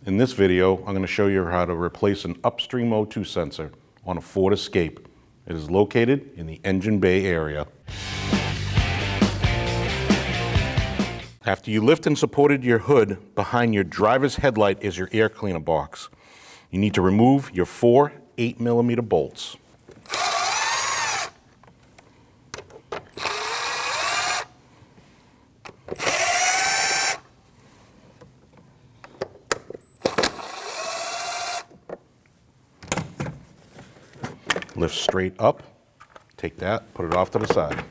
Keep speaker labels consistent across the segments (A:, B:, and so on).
A: In this video, I'm going to show you how to replace an Upstream O2 sensor on a Ford Escape. It is located in the engine bay area. After you lift and supported your hood, behind your driver's headlight is your air cleaner box. You need to remove your 4 8mm bolts. Lift straight up, take that, put it off to the side.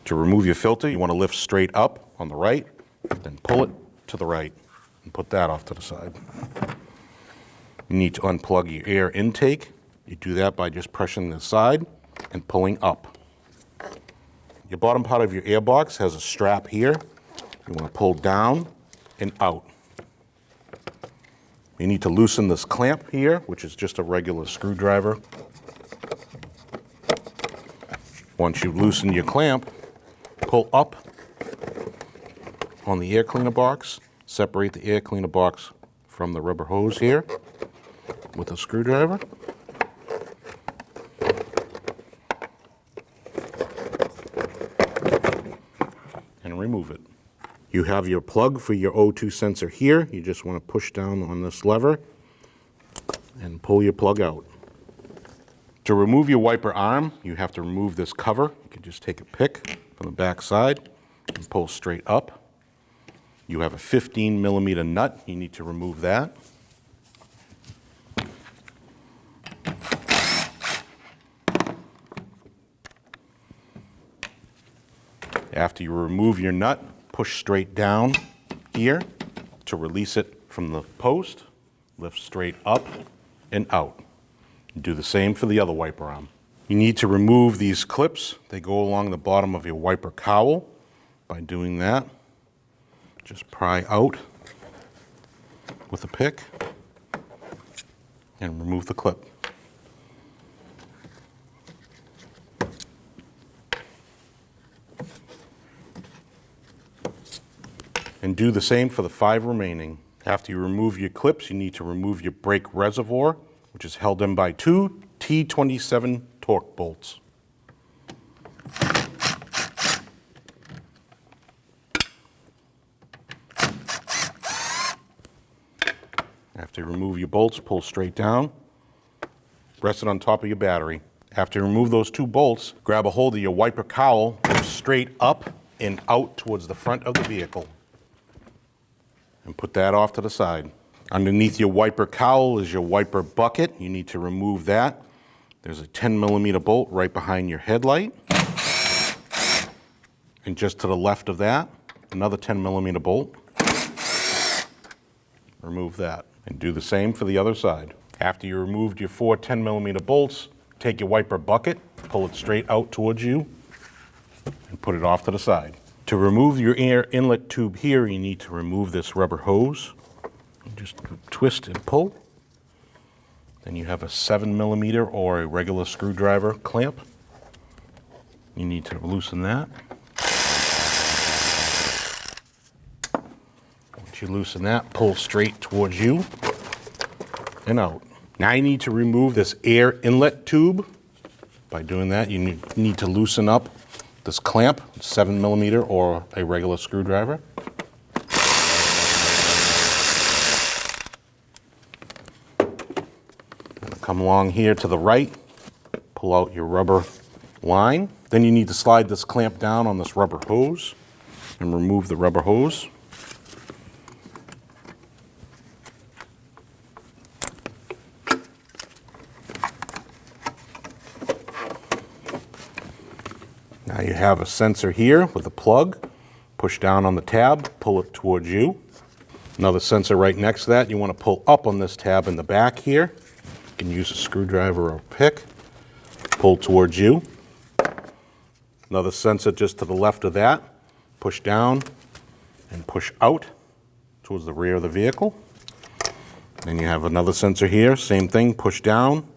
A: To remove your filter, you want to lift straight up on the right, then pull it to the right and put that off to the side. You need to unplug your air intake. You do that by just pressing the side and pulling up. Your bottom part of your air box has a strap here. You want to pull down and out. You need to loosen this clamp here, which is just a regular screwdriver. Once you've loosened your clamp, pull up on the air cleaner box, separate the air cleaner box from the rubber hose here with a screwdriver. And remove it. You have your plug for your O2 sensor here. You just want to push down on this lever and pull your plug out. To remove your wiper arm, you have to remove this cover. You can just take a pick from the back side and pull straight up. You have a 15mm nut. You need to remove that. After you remove your nut, push straight down here to release it from the post. Lift straight up and out. Do the same for the other wiper arm. You need to remove these clips. They go along the bottom of your wiper cowl. By doing that, just pry out with a pick and remove the clip. And do the same for the 5 remaining. After you remove your clips, you need to remove your brake reservoir, which is held in by 2 T27 torque bolts. After you remove your bolts, pull straight down, rest it on top of your battery. After you remove those 2 bolts, grab a hold of your wiper cowl, lift straight up and out towards the front of the vehicle. And put that off to the side. Underneath your wiper cowl is your wiper bucket. You need to remove that. There's a 10mm bolt right behind your headlight. And just to the left of that, another 10mm bolt. Remove that. And do the same for the other side. After you removed your 4 10mm bolts, take your wiper bucket, pull it straight out towards you, and put it off to the side. To remove your air inlet tube here, you need to remove this rubber hose. Just twist and pull. Then you have a 7mm or a regular screwdriver clamp. You need to loosen that. Once you loosen that, pull straight towards you and out. Now you need to remove this air inlet tube. By doing that, you need to loosen up this clamp, 7mm or a regular screwdriver. Come along here to the right, pull out your rubber line. Then you need to slide this clamp down on this rubber hose and remove the rubber hose. Now you have a sensor here with a plug. Push down on the tab, pull it towards you. Another sensor right next to that. You want to pull up on this tab in the back here. You can use a screwdriver or a pick. Pull towards you. Another sensor just to the left of that. Push down and push out towards the rear of the vehicle. Then you have another sensor here, same thing, push down,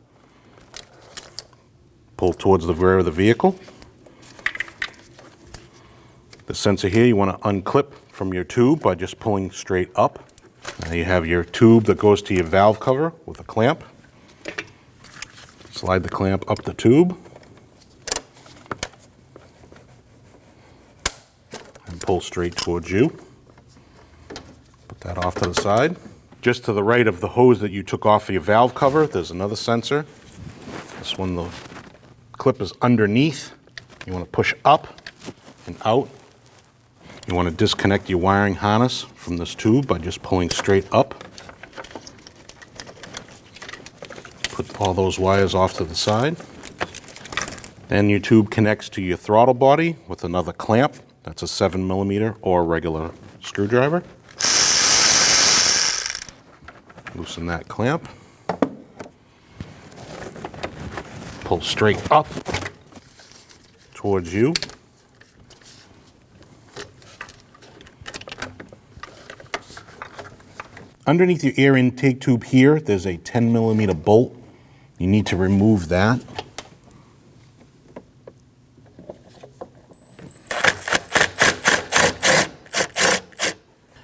A: pull towards the rear of the vehicle. The sensor here you want to unclip from your tube by just pulling straight up. Now you have your tube that goes to your valve cover with a clamp. Slide the clamp up the tube and pull straight towards you. Put that off to the side. Just to the right of the hose that you took off of your valve cover, there's another sensor. This one, the clip is underneath. You want to push up and out. You want to disconnect your wiring harness from this tube by just pulling straight up. Put all those wires off to the side. Then your tube connects to your throttle body with another clamp. That's a 7mm or a regular screwdriver. Loosen that clamp. Pull straight up towards you. Underneath your air intake tube here, there's a 10mm bolt. You need to remove that.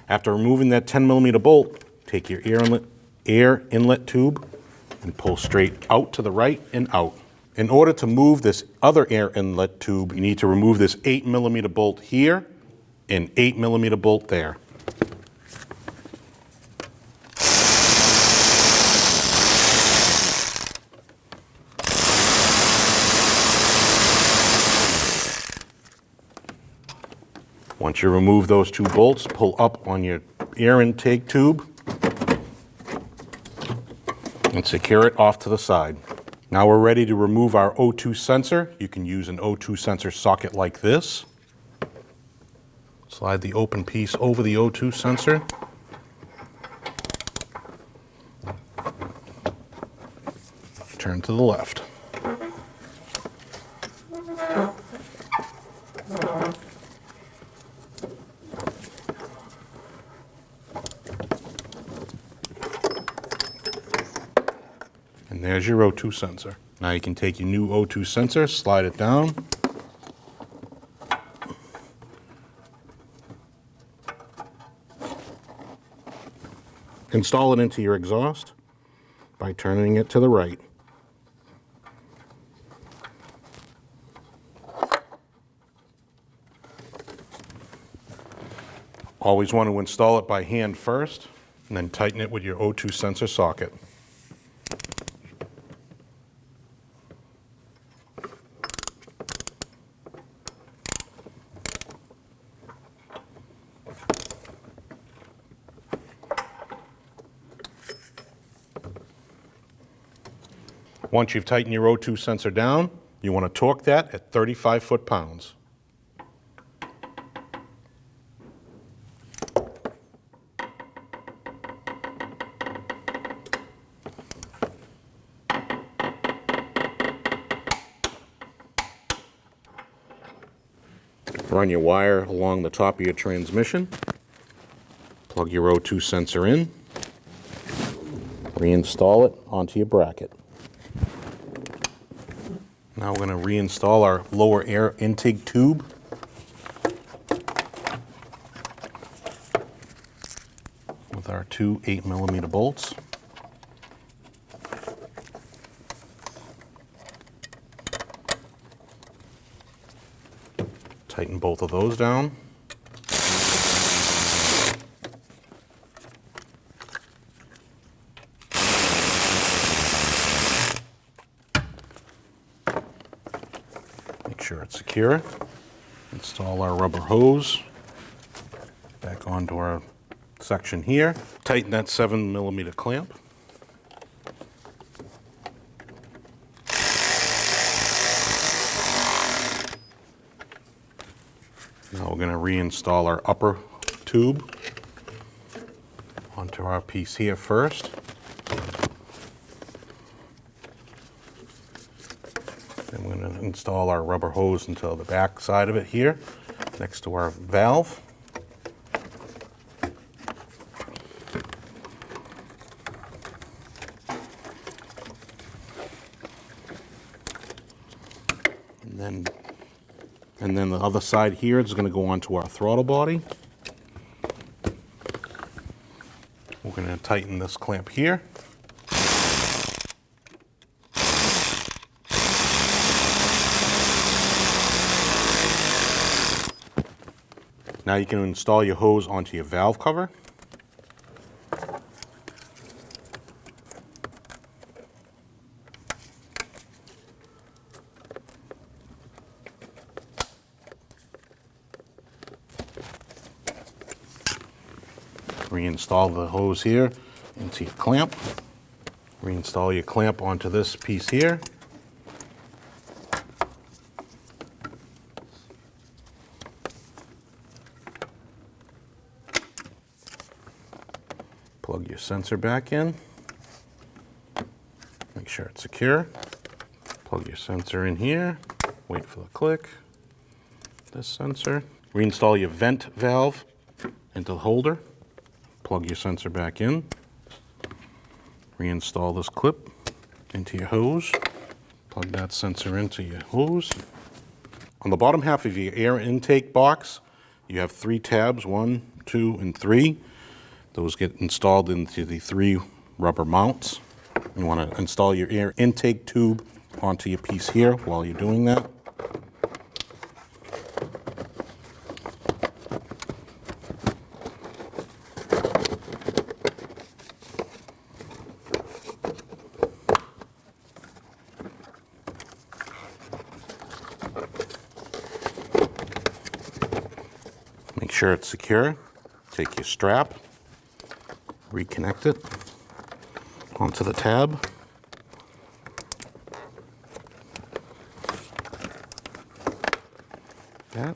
A: After removing that 10mm bolt, take your air inlet tube and pull straight out to the right and out. In order to move this other air inlet tube, you need to remove this 8mm bolt here and 8mm bolt there. Once you remove those two bolts, pull up on your air intake tube and secure it off to the side. Now we're ready to remove our O2 sensor. You can use an O2 sensor socket like this. Slide the open piece over the O2 sensor. Turn to the left. And there's your O2 sensor. Now you can take your new O2 sensor, slide it down. Install it into your exhaust by turning it to the right. Always want to install it by hand first, and then tighten it with your O2 sensor socket. Once you've tightened your O2 sensor down, you want to torque that at 35 foot-pounds. Run your wire along the top of your transmission. Plug your O2 sensor in. Reinstall it onto your bracket. Now we're going to reinstall our lower air intake tube. With our two 8mm bolts. Tighten both of those down. Make sure it's secure. Install our rubber hose back onto our section here. Tighten that 7mm clamp. Now we're going to reinstall our upper tube onto our piece here first. Then we're going to install our rubber hose into the back side of it here, next to our valve. And then the other side here is going to go onto our throttle body. We're tighten this clamp here. Now you can install your hose onto your valve cover. Reinstall the hose here into your clamp. Reinstall your clamp onto this piece here. Plug your sensor back in. Make sure it's secure. Plug your sensor in here. Wait for the click. This sensor. Reinstall your vent valve into the holder. Plug your sensor back in. Reinstall this clip into your hose. Plug that sensor into your hose. On the bottom half of your air intake box, you have 3 tabs, 1, 2, and 3. Those get installed into the 3 rubber mounts. You want to install your air intake tube onto your piece here while you're doing that. Make sure it's secure. Take your strap, reconnect it onto the tab. That.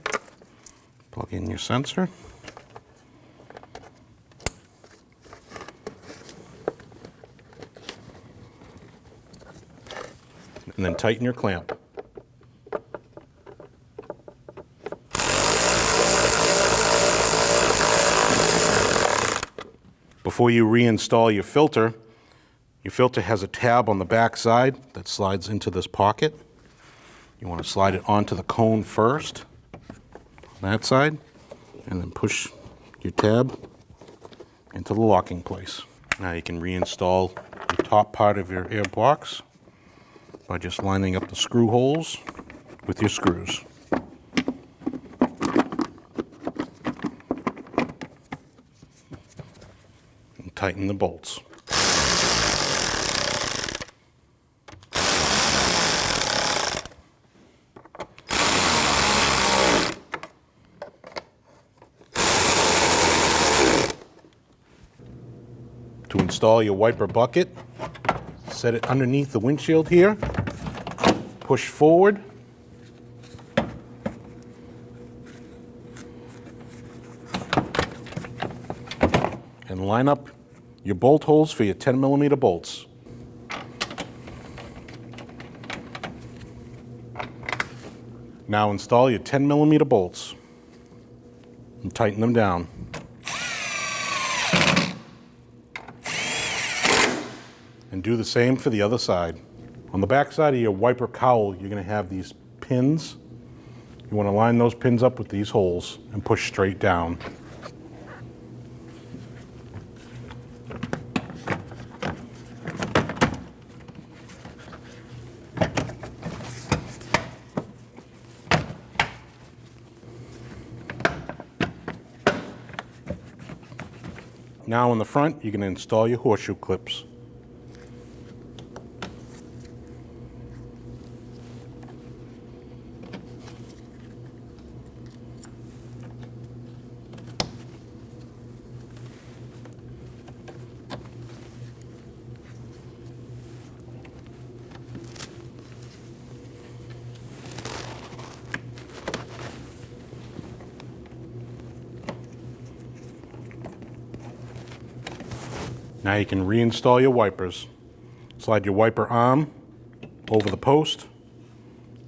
A: Plug in your sensor. And then tighten your clamp. Before you reinstall your filter has a tab on the back side that slides into this pocket. You want to slide it onto the cone first, on that side, and then push your tab into the locking place. Now you can reinstall the top part of your air box by just lining up the screw holes with your screws. And tighten the bolts. To install your wiper bucket, set it underneath the windshield here, push forward, and line up your bolt holes for your 10mm bolts. Now install your 10mm bolts and tighten them down. And do the same for the other side. On the back side of your wiper cowl, you're going to have these pins. You want to line those pins up with these holes and push straight down. Now in the front, you're going to install your horseshoe clips. Now you can reinstall your wipers. Slide your wiper arm over the post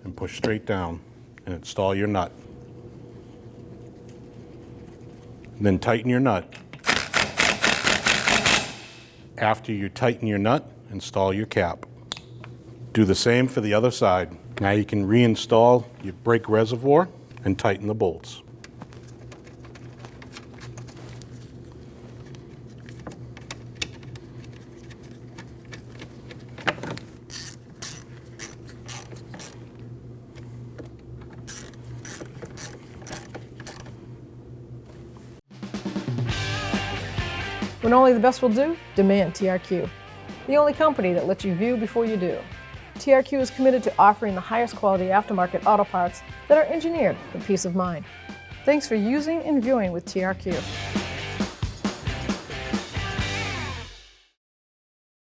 A: and push straight down and install your nut. Then tighten your nut. After you tighten your nut, install your cap. Do the same for the other side. Now you can reinstall your brake reservoir and tighten the bolts.
B: When only the best will do, demand TRQ. The only company that lets you view before you do. TRQ is committed to offering the highest quality aftermarket auto parts that are engineered for peace of mind. Thanks for using and viewing with TRQ.